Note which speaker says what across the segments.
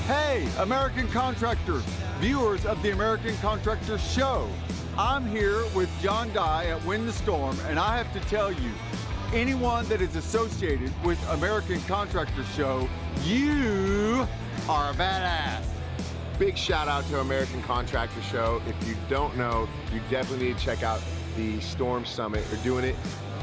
Speaker 1: Hey, American Contractors, viewers of the American Contractor Show. I'm here with John Dye at Win the Storm, and I have to tell you, anyone that is associated with American Contractor Show, you are a badass.
Speaker 2: Big shout out to American Contractor Show. If you don't know, you definitely need to check out the Storm Summit. They're doing it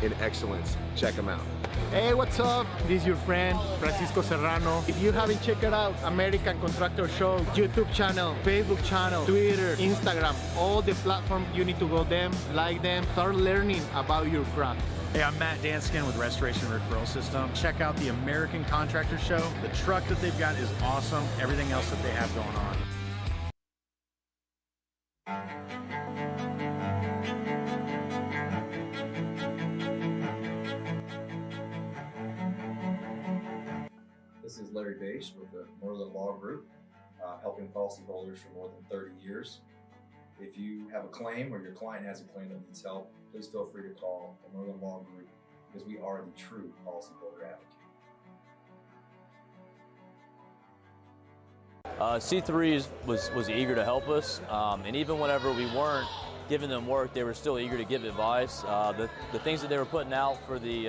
Speaker 2: in excellence. Check them out.
Speaker 3: Hey, what's up? This is your friend, Francisco Serrano. If you haven't checked it out, American Contractor Show, YouTube channel, Facebook channel, Twitter, Instagram, all the platforms, you need to go them, like them, start learning about your craft.
Speaker 4: Hey, I'm Matt Danskin with Restoration Referral System. Check out the American Contractor Show. The truck that they've got is awesome. Everything else that they have going on.
Speaker 5: This is Larry Bache with the Merlin Law Group, helping policyholders for more than 30 years. If you have a claim or your client has a claim that needs help, please feel free to call the Merlin Law Group because we are the true policyholder advocate.
Speaker 6: C3 was eager to help us, and even whenever we weren't giving them work, they were still eager to give advice. The things that they were putting out for the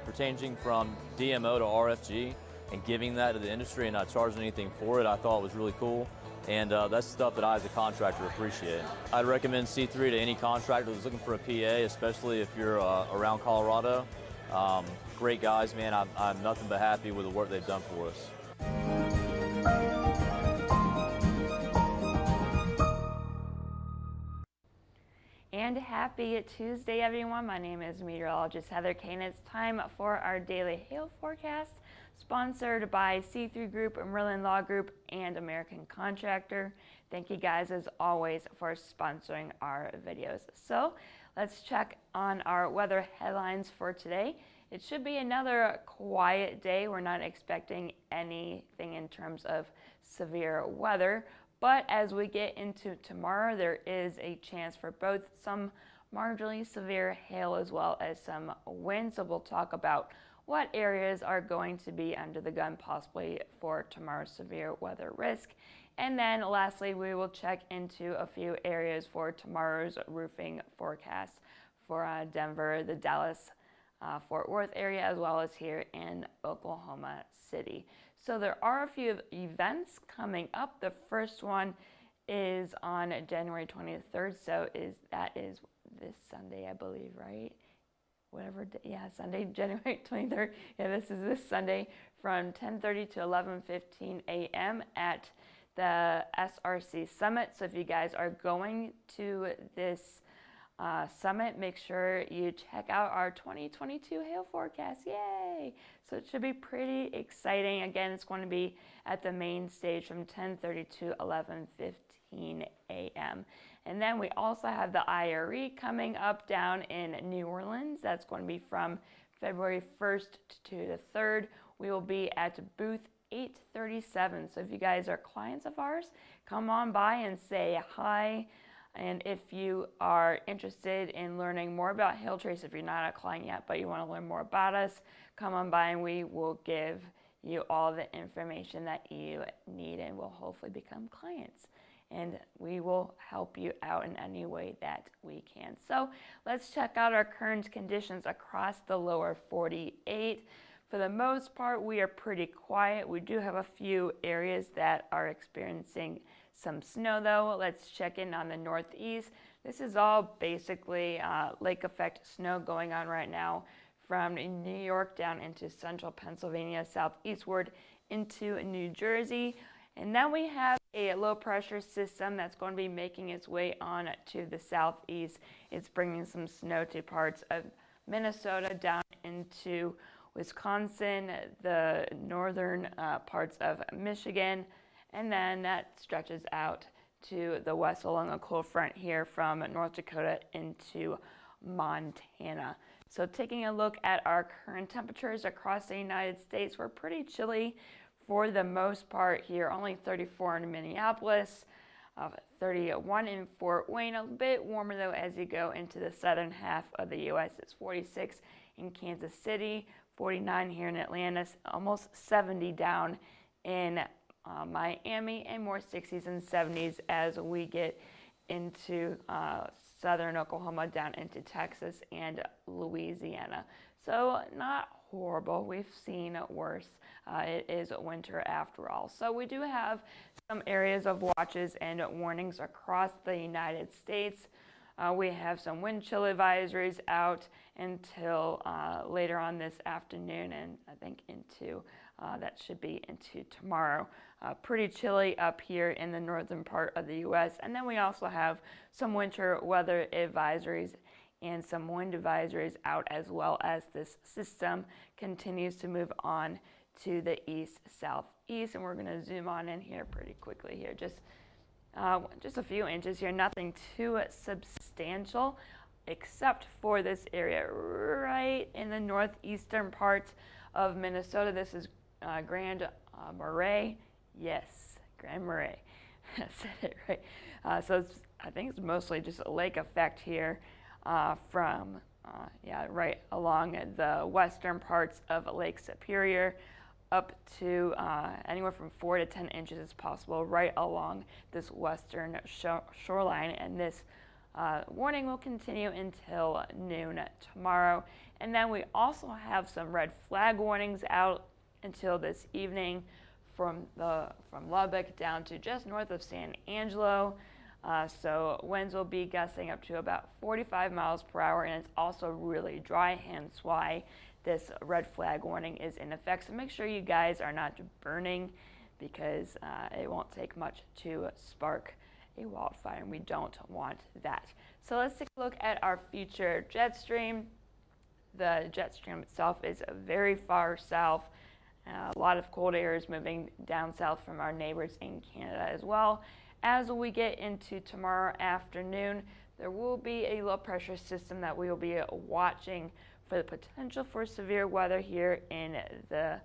Speaker 6: for changing from DMO to RFG and giving that to the industry and not charging anything for it, I thought was really cool. And that's stuff that I as a contractor appreciate. I'd recommend C3 to any contractor that's looking for a PA, especially if you're around Colorado. Great guys, man. I'm nothing but happy with the work they've done for us.
Speaker 7: And happy Tuesday, everyone. My name is meteorologist Heather Kane. It's time for our daily hail forecast, sponsored by C3 Group, Merlin Law Group, and American Contractor. Thank you guys, as always, for sponsoring our videos. So let's check on our weather headlines for today. It should be another quiet day. We're not expecting anything in terms of severe weather. But as we get into tomorrow, there is a chance for both some marginally severe hail as well as some wind. So we'll talk about what areas are going to be under the gun possibly for tomorrow's severe weather risk. And then lastly, we will check into a few areas for tomorrow's roofing forecast for Denver, the Dallas, Fort Worth area, as well as here in Oklahoma City. So there are a few events coming up. The first one is on January 23rd. So that is this Sunday, I believe, right? Whatever day, yeah, Sunday, January 23rd. Yeah, this is this Sunday from 10:30 to 11:15 a.m. at the SRC Summit. So if you guys are going to this summit, make sure you check out our 2022 hail forecast. Yay! So it should be pretty exciting. Again, it's going to be at the main stage from 10:30 to 11:15 a.m. And then we also have the IRE coming up down in New Orleans. That's going to be from February 1st to the 3rd. We will be at booth 837. So if you guys are clients of ours, come on by and say hi. And if you are interested in learning more about Hail Trace, if you're not a client yet, but you want to learn more about us, come on by and we will give you all the information that you need and will hopefully become clients. and we will help you out in any way that we can. So let's check out our current conditions across the lower 48. For the most part, we are pretty quiet. We do have a few areas that are experiencing some snow though. Let's check in on the northeast. This is all basically lake effect snow going on right now from New York down into central Pennsylvania, southeastward into New Jersey. And then we have a low pressure system that's going to be making its way on to the southeast. It's bringing some snow to parts of Minnesota down into Wisconsin, the northern parts of Michigan, and then that stretches out to the west along a cold front here from North Dakota into Montana. So taking a look at our current temperatures across the United States, we're pretty chilly for the most part here. Only 34 in Minneapolis, 31 in Fort Wayne. A bit warmer though as you go into the southern half of the U.S. It's 46 in Kansas City, 49 here in Atlanta, almost 70 down in Miami, and more 60s and 70s as we get into southern Oklahoma down into Texas and Louisiana. So not horrible. We've seen worse. It is winter after all. So we do have some areas of watches and warnings across the United States. We have some wind chill advisories out until later on this afternoon, and I think into that should be into tomorrow. Pretty chilly up here in the northern part of the U.S. And then we also have some winter weather advisories and some wind advisories out, as well as this system continues to move on to the east-southeast. And we're going to zoom on in here pretty quickly here. Just a few inches here, nothing too substantial, except for this area right in the northeastern part of Minnesota. This is Grand Marais. Yes, Grand Marais. I said it right. So I think it's mostly just a lake effect here from right along the western parts of Lake Superior up to anywhere from 4 to 10 inches is possible right along this western shoreline. And this warning will continue until noon tomorrow. And then we also have some red flag warnings out until this evening from Lubbock down to just north of San Angelo. So winds will be gusting up to about 45 miles per hour, and it's also really dry, hence why this red flag warning is in effect. So make sure you guys are not burning, because it won't take much to spark a wildfire, and we don't want that. So let's take a look at our future jet stream. The jet stream itself is very far south. A lot of cold air is moving down south from our neighbors in Canada as well. As we get into tomorrow afternoon, there will be a low pressure system that we will be watching for the potential for severe weather here in the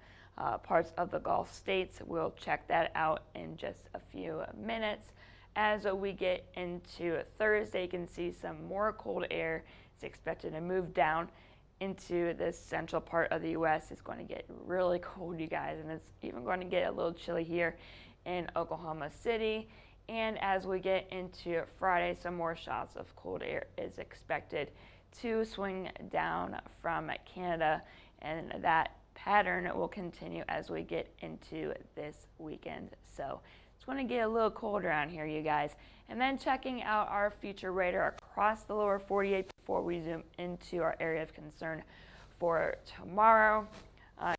Speaker 7: parts of the Gulf states. We'll check that out in just a few minutes. As we get into Thursday, you can see some more cold air is expected to move down into the central part of the U.S. It's going to get really cold, you guys, and it's even going to get a little chilly here in Oklahoma City. And as we get into Friday, some more shots of cold air is expected to swing down from Canada, and that pattern will continue as we get into this weekend. So it's going to get a little colder around here, you guys. And then checking out our future radar across the lower 48 before we zoom into our area of concern for tomorrow.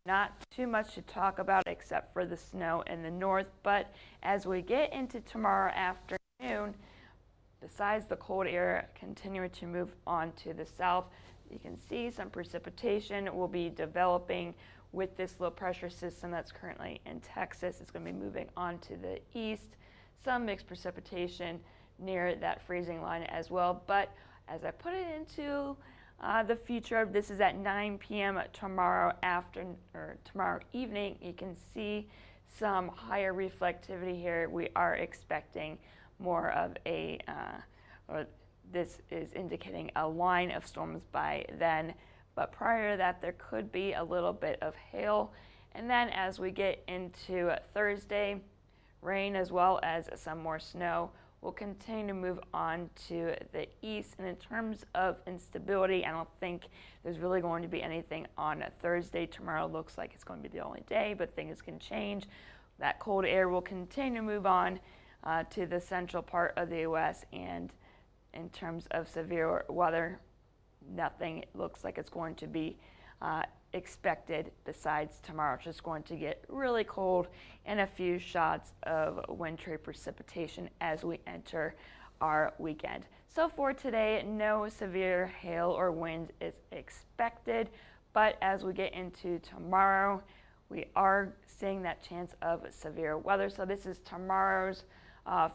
Speaker 7: Not too much to talk about except for the snow in the north, but as we get into tomorrow afternoon, besides the cold air continuing to move on to the south, you can see some precipitation will be developing with this low pressure system that's currently in Texas. It's going to be moving on to the east. Some mixed precipitation near that freezing line as well. But as I put it into the future, this is at 9 p.m. tomorrow tomorrow evening. You can see some higher reflectivity here. We are expecting more of a, or this is indicating a line of storms by then. But prior to that, there could be a little bit of hail. And then as we get into Thursday, rain as well as some more snow will continue to move on to the east. And in terms of instability, I don't think there's really going to be anything on Thursday. Tomorrow looks like it's going to be the only day, but things can change. That cold air will continue to move on to the central part of the U.S. And in terms of severe weather, nothing looks like it's going to be expected besides tomorrow. It's just going to get really cold and a few shots of wintry precipitation as we enter our weekend. So for today, no severe hail or wind is expected, but as we get into tomorrow, we are seeing that chance of severe weather. So this is tomorrow's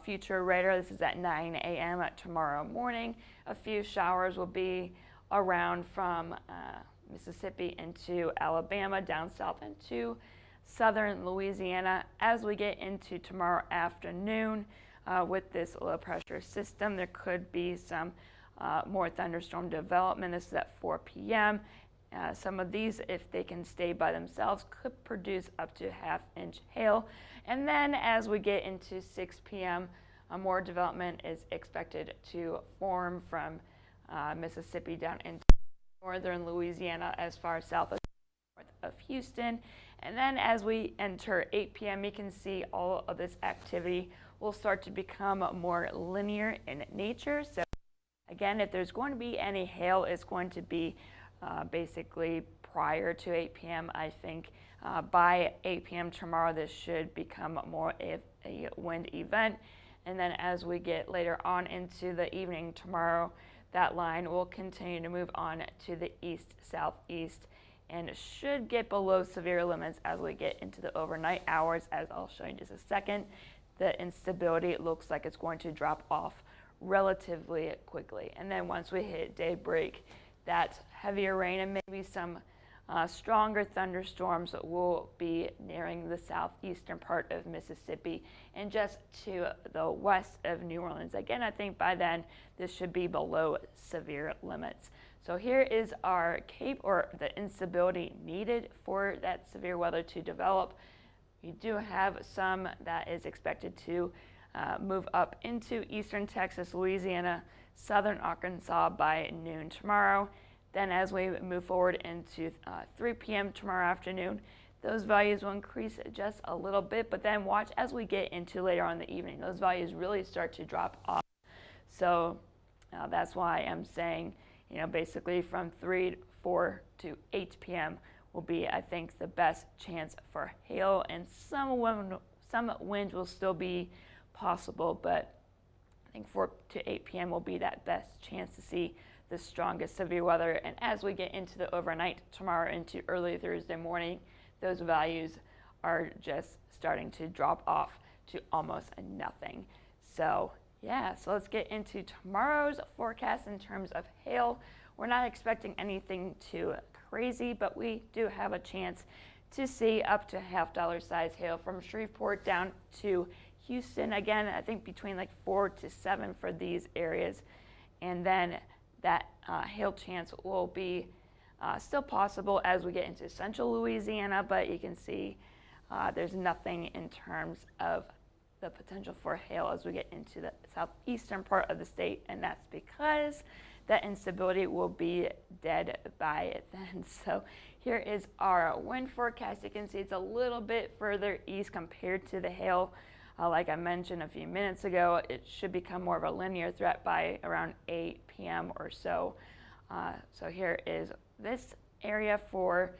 Speaker 7: future radar. This is at 9 a.m. tomorrow morning. A few showers will be around from Mississippi into Alabama, down south into southern Louisiana. As we get into tomorrow afternoon with this low pressure system, there could be some more thunderstorm development. This is at 4 p.m. Some of these, if they can stay by themselves, could produce up to half-inch hail. And then as we get into 6 p.m., more development is expected to form from Mississippi down into northern Louisiana as far south as north of Houston. And then as we enter 8 p.m., you can see all of this activity will start to become more linear in nature. So again, if there's going to be any hail, it's going to be basically prior to 8 p.m. I think by 8 p.m. tomorrow, this should become more of a wind event. And then as we get later on into the evening tomorrow, that line will continue to move on to the east-southeast and should get below severe limits as we get into the overnight hours, as I'll show you in just a second. The instability looks like it's going to drop off relatively quickly. And then once we hit daybreak, that heavier rain and maybe some stronger thunderstorms will be nearing the southeastern part of Mississippi and just to the west of New Orleans. Again, I think by then this should be below severe limits. So here is our cape, or the instability needed for that severe weather to develop. You do have some that is expected to move up into eastern Texas, Louisiana, southern Arkansas by noon tomorrow. Then as we move forward into 3 p.m. tomorrow afternoon, those values will increase just a little bit, but then watch as we get into later on in the evening, those values really start to drop off. So that's why I'm saying, basically from 3, 4 to 8 p.m. will be, I think, the best chance for hail, and some wind will still be possible, but I think 4 to 8 p.m. will be that best chance to see the strongest severe weather. And as we get into the overnight tomorrow into early Thursday morning, those values are just starting to drop off to almost nothing. So yeah, so let's get into tomorrow's forecast in terms of hail. We're not expecting anything too crazy, but we do have a chance to see up to $50 size hail from Shreveport down to Houston. Again, I think between like 4 to 7 for these areas. And then that hail chance will be still possible as we get into central Louisiana, but you can see there's nothing in terms of the potential for hail as we get into the southeastern part of the state, and that's because that instability will be dead by then. So here is our wind forecast. You can see it's a little bit further east compared to the hail. Like I mentioned a few minutes ago, it should become more of a linear threat by around 8 p.m. or so. So here is this area for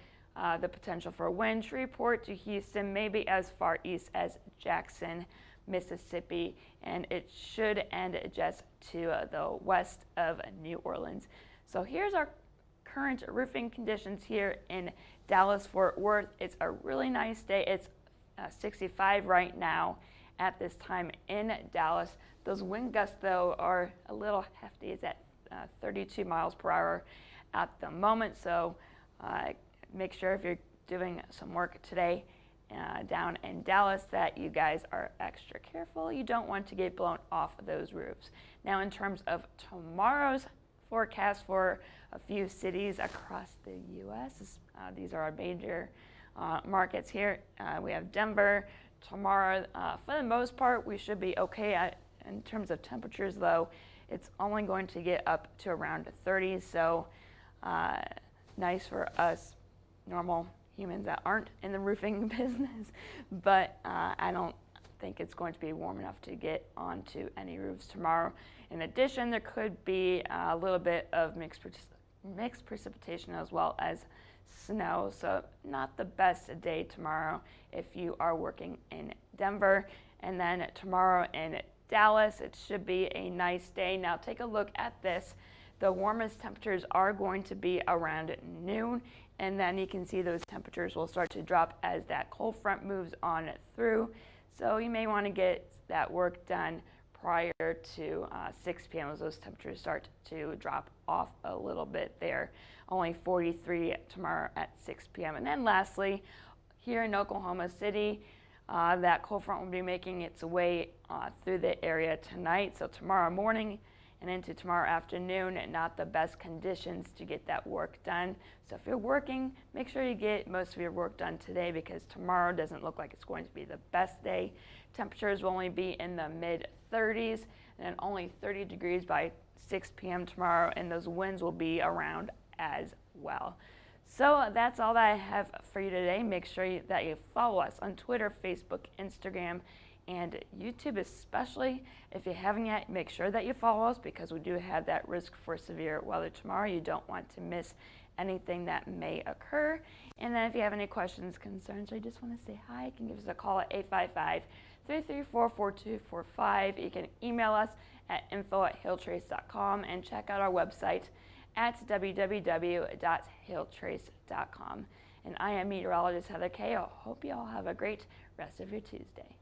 Speaker 7: the potential for wind. Shreveport to Houston, maybe as far east as Jackson, Mississippi, and it should end just to the west of New Orleans. So here's our current roofing conditions here in Dallas-Fort Worth. It's a really nice day. It's 65 right now at this time in Dallas. Those wind gusts, though, are a little hefty. It's at 32 miles per hour at the moment, so make sure if you're doing some work today down in Dallas that you guys are extra careful. You don't want to get blown off those roofs. Now, in terms of tomorrow's forecast for a few cities across the U.S., these are our major markets here. We have Denver, tomorrow, for the most part, we should be okay. In terms of temperatures, though, it's only going to get up to around 30, so nice for us normal humans that aren't in the roofing business, but I don't think it's going to be warm enough to get onto any roofs tomorrow. In addition, there could be a little bit of mixed precipitation as well as snow, so not the best day tomorrow if you are working in Denver. And then tomorrow in Dallas, it should be a nice day. Now take a look at this. The warmest temperatures are going to be around noon, and then you can see those temperatures will start to drop as that cold front moves on through. So you may want to get that work done prior to 6 p.m. as those temperatures start to drop off a little bit there. Only 43 tomorrow at 6 p.m. And then lastly, here in Oklahoma City, that cold front will be making its way through the area tonight. So tomorrow morning and into tomorrow afternoon, not the best conditions to get that work done. So if you're working, make sure you get most of your work done today, because tomorrow doesn't look like it's going to be the best day. Temperatures will only be in the mid-30s and then only 30 degrees by 6 p.m. tomorrow, and those winds will be around as well. So that's all that I have for you today. Make sure that you follow us on Twitter, Facebook, Instagram, and YouTube especially. If you haven't yet, make sure that you follow us, because we do have that risk for severe weather tomorrow. You don't want to miss anything that may occur. And then if you have any questions, concerns, or you just want to say hi, you can give us a call at 855-334-4245. You can email us at info@hailtrace.com and check out our website at www.hailtrace.com. And I am meteorologist Heather Kay. I hope you all have a great rest of your Tuesday.